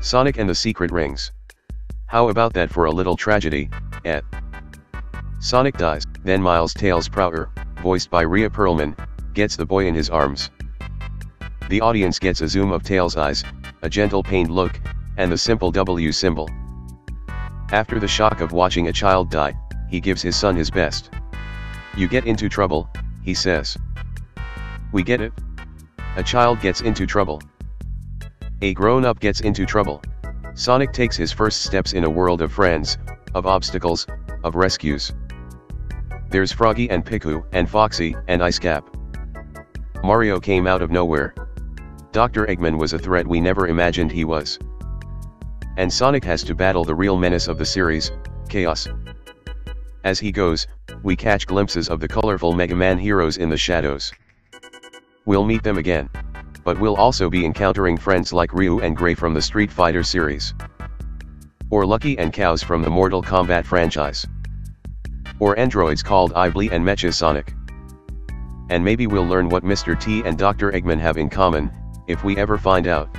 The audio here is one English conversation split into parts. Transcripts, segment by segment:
Sonic and the Secret Rings. How about that for a little tragedy, eh? Sonic dies, then Miles Tails Prower, voiced by Rhea Perlman, gets the boy in his arms. The audience gets a zoom of Tails' eyes, a gentle pained look, and the simple W symbol. After the shock of watching a child die, he gives his son his best. "You get into trouble," he says. We get it? A child gets into trouble. A grown-up gets into trouble. Sonic takes his first steps in a world of friends, of obstacles, of rescues. There's Froggy and Piku and Foxy and Ice Cap. Mario came out of nowhere. Dr. Eggman was a threat we never imagined he was. And Sonic has to battle the real menace of the series, Chaos. As he goes, we catch glimpses of the colorful Mega Man heroes in the shadows. We'll meet them again. But we'll also be encountering friends like Ryu and Gray from the Street Fighter series. Or Lucky and Cows from the Mortal Kombat franchise. Or androids called Ibly and Mecha Sonic. And maybe we'll learn what Mr. T and Dr. Eggman have in common, if we ever find out.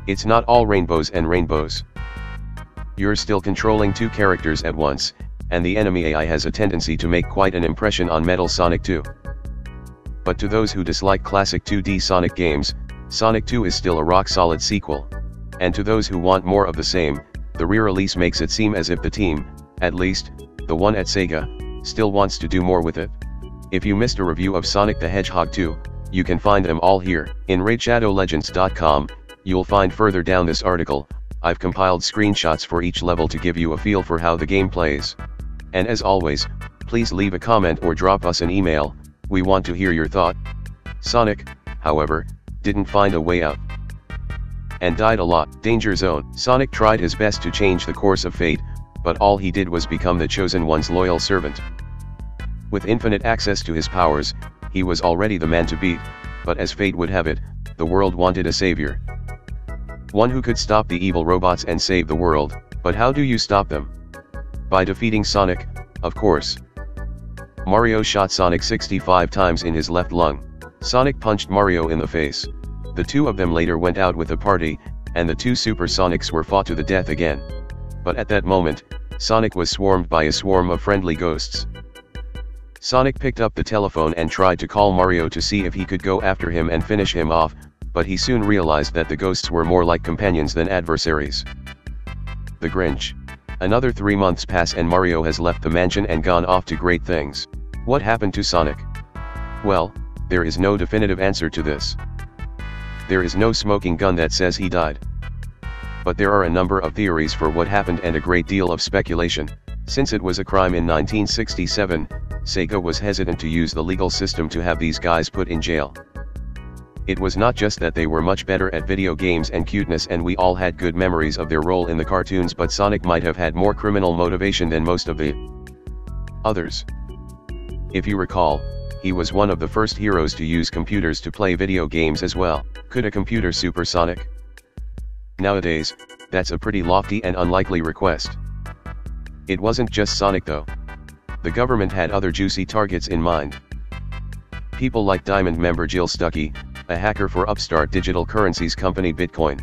It's not all rainbows and rainbows. You're still controlling two characters at once, and the enemy AI has a tendency to make quite an impression on Metal Sonic 2. But to those who dislike classic 2D Sonic games, Sonic 2 is still a rock-solid sequel. And to those who want more of the same, the re-release makes it seem as if the team, at least, the one at Sega, still wants to do more with it. If you missed a review of Sonic the Hedgehog 2, you can find them all here. In RaidShadowLegends.com, you'll find further down this article, I've compiled screenshots for each level to give you a feel for how the game plays. And as always, please leave a comment or drop us an email, we want to hear your thought. Sonic, however, didn't find a way out. And died a lot. Danger Zone. Sonic tried his best to change the course of fate, but all he did was become the Chosen One's loyal servant. With infinite access to his powers, he was already the man to beat, but as fate would have it, the world wanted a savior. One who could stop the evil robots and save the world, but how do you stop them? By defeating Sonic, of course. Mario shot Sonic 65 times in his left lung. Sonic punched Mario in the face. The two of them later went out with a party, and the two Super Sonics were fought to the death again. But at that moment, Sonic was swarmed by a swarm of friendly ghosts. Sonic picked up the telephone and tried to call Mario to see if he could go after him and finish him off, but he soon realized that the ghosts were more like companions than adversaries. The Grinch. Another 3 months pass and Mario has left the mansion and gone off to great things. What happened to Sonic? Well, there is no definitive answer to this. There is no smoking gun that says he died. But there are a number of theories for what happened and a great deal of speculation. Since it was a crime in 1967, Sega was hesitant to use the legal system to have these guys put in jail. It was not just that they were much better at video games and cuteness and we all had good memories of their role in the cartoons, but Sonic might have had more criminal motivation than most of the others. If you recall, he was one of the first heroes to use computers to play video games as well. Could a computer super Sonic? Nowadays, that's a pretty lofty and unlikely request. It wasn't just Sonic though. The government had other juicy targets in mind. People like Diamond member Jill Stuckey, a hacker for upstart digital currencies company Bitcoin.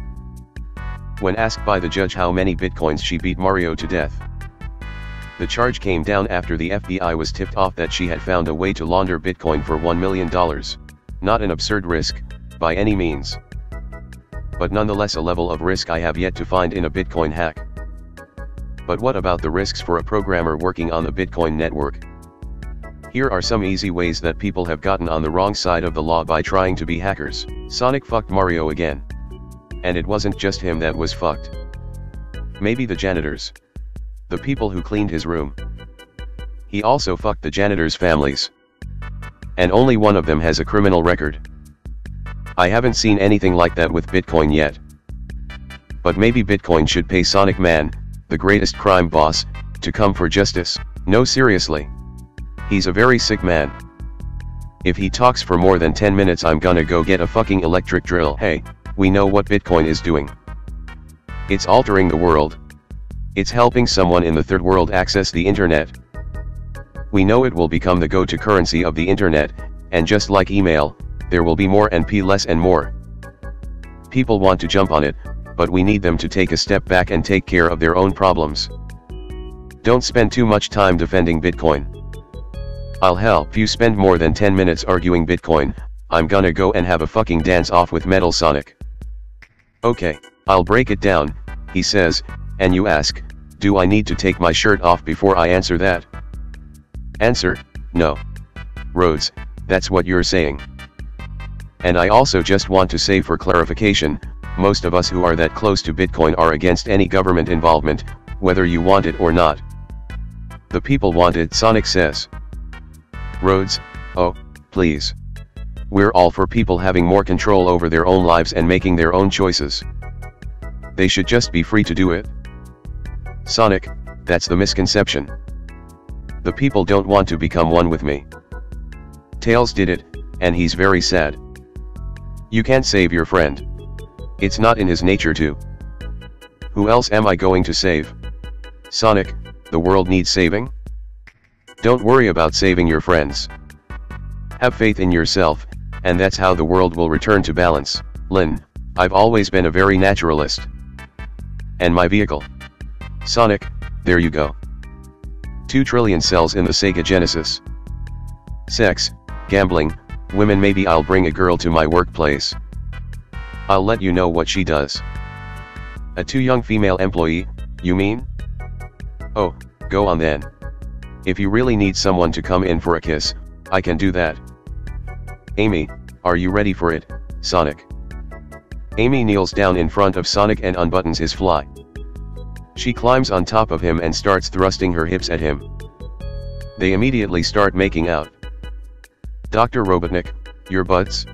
When asked by the judge how many bitcoins she beat Mario to death, the charge came down after the FBI was tipped off that she had found a way to launder Bitcoin for $1 million. Not an absurd risk, by any means. But nonetheless a level of risk I have yet to find in a Bitcoin hack. But what about the risks for a programmer working on the Bitcoin network? Here are some easy ways that people have gotten on the wrong side of the law by trying to be hackers. Sonic fucked Mario again. And it wasn't just him that was fucked. Maybe the janitors. The people who cleaned his room. He also fucked the janitors' families. And only one of them has a criminal record. I haven't seen anything like that with Bitcoin yet. But maybe Bitcoin should pay Sonic Man, the greatest crime boss, to come for justice. No, seriously. He's a very sick man. If he talks for more than 10 minutes I'm gonna go get a fucking electric drill. Hey, we know what Bitcoin is doing. It's altering the world. It's helping someone in the third world access the internet. We know it will become the go-to currency of the internet, and just like email, there will be more and less and more. People want to jump on it, but we need them to take a step back and take care of their own problems. Don't spend too much time defending Bitcoin. I'll help you spend more than 10 minutes arguing Bitcoin. I'm gonna go and have a fucking dance off with Metal Sonic. Okay, I'll break it down, he says, and you ask, do I need to take my shirt off before I answer that? Answer, no. Rhodes, that's what you're saying. And I also just want to say for clarification, most of us who are that close to Bitcoin are against any government involvement, whether you want it or not. The people want it, Sonic says. Rhodes, oh, please. We're all for people having more control over their own lives and making their own choices. They should just be free to do it. Sonic, that's the misconception. The people don't want to become one with me. Tails did it, and he's very sad. You can't save your friend. It's not in his nature to. Who else am I going to save? Sonic, the world needs saving? Don't worry about saving your friends. Have faith in yourself, and that's how the world will return to balance. Lynn, I've always been a very naturalist. And my vehicle? Sonic, there you go. 2 trillion cells in the Sega Genesis. Sex, gambling, women. Maybe I'll bring a girl to my workplace. I'll let you know what she does. A too young female employee, you mean? Oh, go on then. If you really need someone to come in for a kiss, I can do that. Amy, are you ready for it, Sonic? Amy kneels down in front of Sonic and unbuttons his fly. She climbs on top of him and starts thrusting her hips at him. They immediately start making out. Dr. Robotnik, your butts?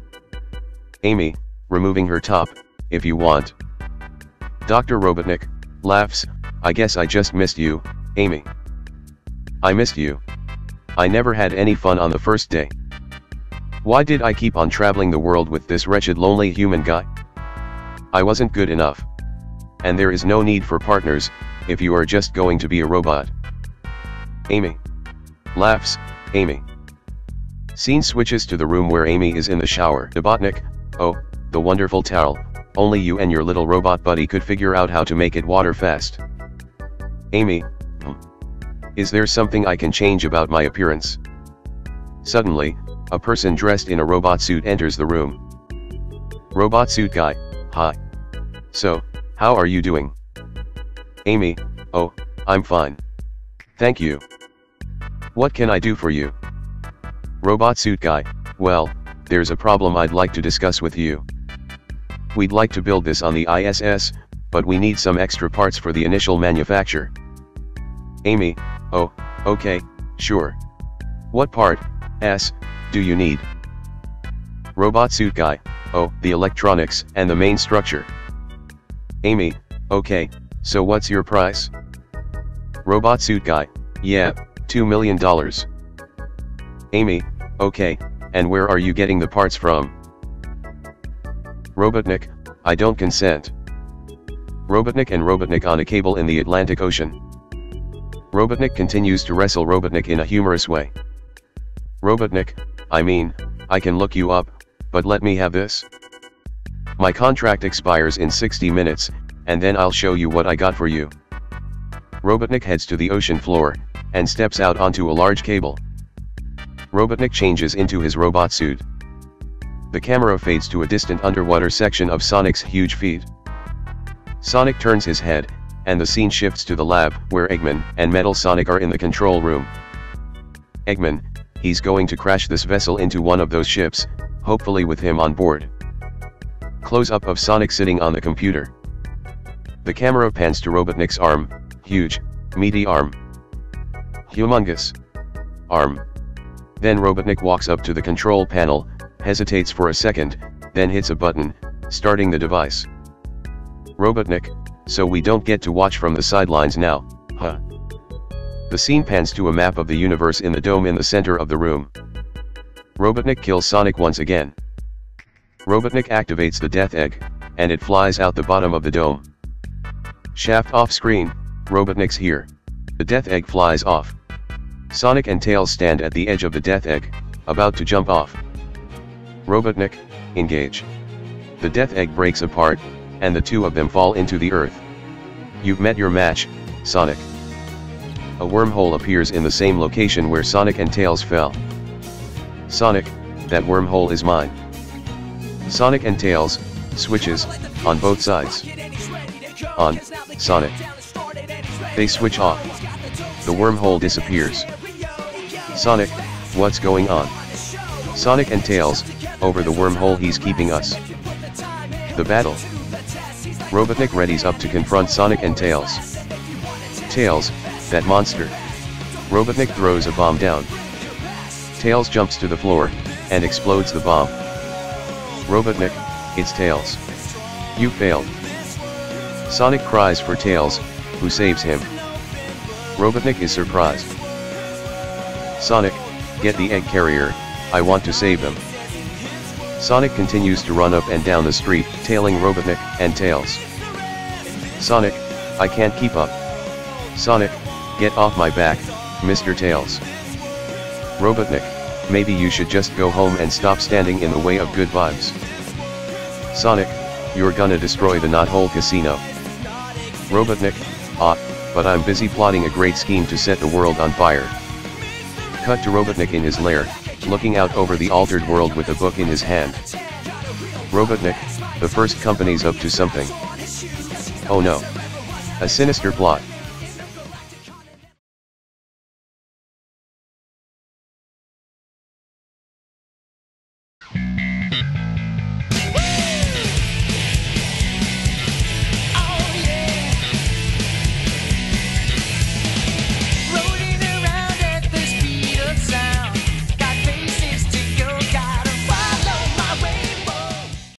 Amy, removing her top, if you want. Dr. Robotnik laughs, I guess I just missed you, Amy. I missed you. I never had any fun on the first day. Why did I keep on traveling the world with this wretched lonely human guy? I wasn't good enough. And there is no need for partners, if you are just going to be a robot. Amy. Laughs, Amy. Scene switches to the room where Amy is in the shower. Robotnik, oh, the wonderful towel, only you and your little robot buddy could figure out how to make it water fast. Amy, is there something I can change about my appearance? Suddenly, a person dressed in a robot suit enters the room. Robot suit guy, hi. So, how are you doing? Amy, oh, I'm fine. Thank you. What can I do for you? Robot suit guy, well, there's a problem I'd like to discuss with you. We'd like to build this on the ISS, but we need some extra parts for the initial manufacture. Amy, oh, okay, sure. What part, do you need? Robot suit guy, oh, the electronics and the main structure. Amy, okay, so what's your price? Robot suit guy, yeah, $2 million. Amy, okay, and where are you getting the parts from? Robotnik, I don't consent. Robotnik and Robotnik on a cable in the Atlantic Ocean. Robotnik continues to wrestle Robotnik in a humorous way. Robotnik, I mean, I can look you up, but let me have this. My contract expires in 60 minutes, and then I'll show you what I got for you. Robotnik heads to the ocean floor, and steps out onto a large cable. Robotnik changes into his robot suit. The camera fades to a distant underwater section of Sonic's huge feet. Sonic turns his head, and the scene shifts to the lab, where Eggman and Metal Sonic are in the control room. Eggman, he's going to crash this vessel into one of those ships, hopefully with him on board. Close-up of Sonic sitting on the computer. The camera pans to Robotnik's arm, huge, meaty arm. Humongous arm. Then Robotnik walks up to the control panel, hesitates for a second, then hits a button, starting the device. Robotnik, so we don't get to watch from the sidelines now, huh? The scene pans to a map of the universe in the dome in the center of the room. Robotnik kills Sonic once again. Robotnik activates the death egg, and it flies out the bottom of the dome. Shaft off screen, Robotnik's here. The death egg flies off. Sonic and Tails stand at the edge of the death egg, about to jump off. Robotnik, engage. The death egg breaks apart, and the two of them fall into the earth. You've met your match, Sonic. A wormhole appears in the same location where Sonic and Tails fell. Sonic, that wormhole is mine. Sonic and Tails, switches, on both sides. On, Sonic. They switch off. The wormhole disappears. Sonic, what's going on? Sonic and Tails, over the wormhole, he's keeping us. The battle. Robotnik readies up to confront Sonic and Tails. Tails, that monster. Robotnik throws a bomb down. Tails jumps to the floor, and explodes the bomb. Robotnik, it's Tails. You failed. Sonic cries for Tails, who saves him. Robotnik is surprised. Sonic, get the egg carrier, I want to save them. Sonic continues to run up and down the street, tailing Robotnik and Tails. Sonic, I can't keep up. Sonic, get off my back, Mr. Tails. Robotnik, maybe you should just go home and stop standing in the way of good vibes. Sonic, you're gonna destroy the Knothole Casino. Robotnik, but I'm busy plotting a great scheme to set the world on fire. Cut to Robotnik in his lair, looking out over the altered world with a book in his hand. Robotnik, the first company's up to something. Oh no. A sinister plot.